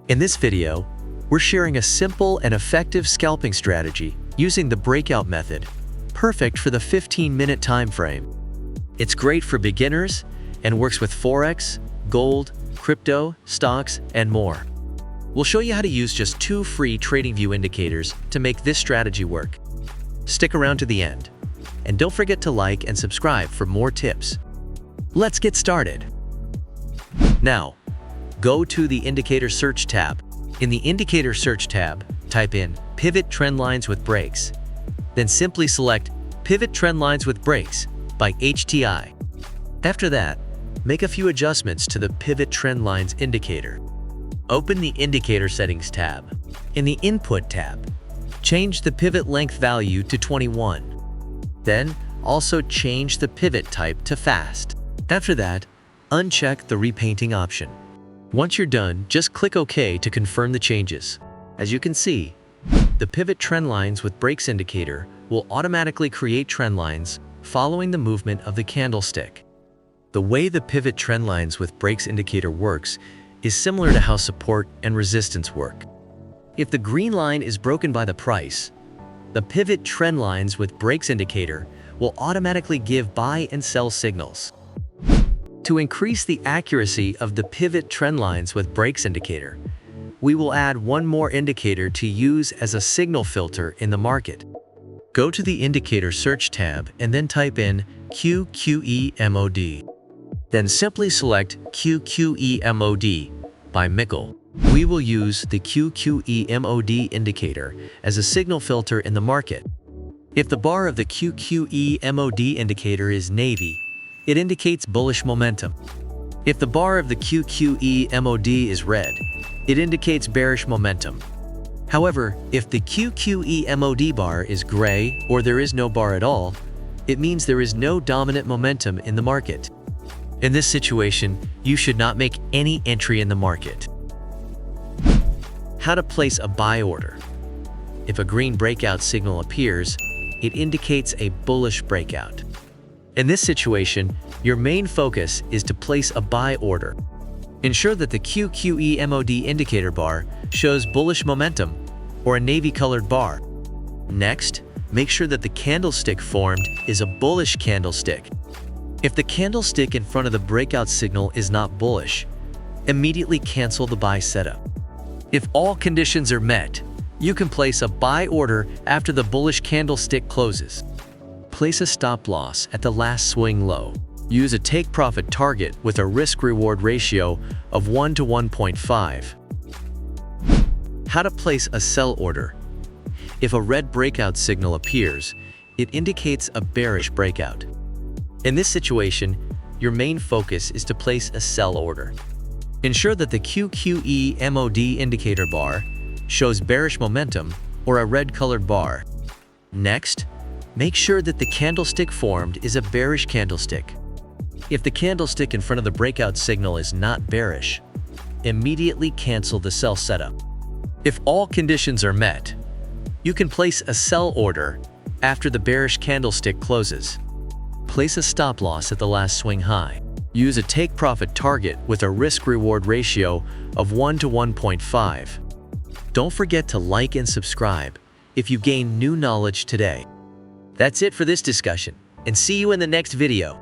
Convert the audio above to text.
In this video, we're sharing a simple and effective scalping strategy using the breakout method, perfect for the 15-minute time frame. It's great for beginners and works with forex, gold, crypto, stocks, and more. We'll show you how to use just 2 free TradingView indicators to make this strategy work. Stick around to the end, and don't forget to like and subscribe for more tips. Let's get started. Now, go to the Indicator Search tab. In the Indicator Search tab, type in Pivot Trend Lines with Breaks. Then simply select Pivot Trend Lines with Breaks by HTI. After that, make a few adjustments to the Pivot Trend Lines indicator. Open the Indicator Settings tab. In the Input tab, change the pivot length value to 21. Then, also change the pivot type to Fast. After that, uncheck the repainting option. Once you're done, just click OK to confirm the changes. As you can see, the Pivot Trend Lines with Breaks indicator will automatically create trend lines following the movement of the candlestick. The way the Pivot Trend Lines with Breaks indicator works is similar to how support and resistance work. If the green line is broken by the price, the Pivot Trend Lines with Breaks indicator will automatically give buy and sell signals. To increase the accuracy of the Pivot Trend Lines with Breaks indicator, we will add one more indicator to use as a signal filter in the market. Go to the Indicator Search tab and then type in QQE MOD. Then simply select QQE MOD by Mickle. We will use the QQE MOD indicator as a signal filter in the market. If the bar of the QQE MOD indicator is navy, it indicates bullish momentum. If the bar of the QQE MOD is red, it indicates bearish momentum. However, if the QQE MOD bar is gray or there is no bar at all, it means there is no dominant momentum in the market. In this situation, you should not make any entry in the market. How to place a buy order. If a green breakout signal appears, it indicates a bullish breakout. In this situation, your main focus is to place a buy order. Ensure that the QQE MOD indicator bar shows bullish momentum or a navy-colored bar. Next, make sure that the candlestick formed is a bullish candlestick. If the candlestick in front of the breakout signal is not bullish, immediately cancel the buy setup. If all conditions are met, you can place a buy order after the bullish candlestick closes. Place a stop loss at the last swing low. Use a take profit target with a risk-reward ratio of 1 to 1.5. How to place a sell order. If a red breakout signal appears, it indicates a bearish breakout. In this situation, your main focus is to place a sell order. Ensure that the QQE MOD indicator bar shows bearish momentum or a red-colored bar. Next, make sure that the candlestick formed is a bearish candlestick. If the candlestick in front of the breakout signal is not bearish, immediately cancel the sell setup. If all conditions are met, you can place a sell order after the bearish candlestick closes. Place a stop loss at the last swing high. Use a take profit target with a risk-reward ratio of 1 to 1.5. Don't forget to like and subscribe if you gain new knowledge today. That's it for this discussion, and see you in the next video.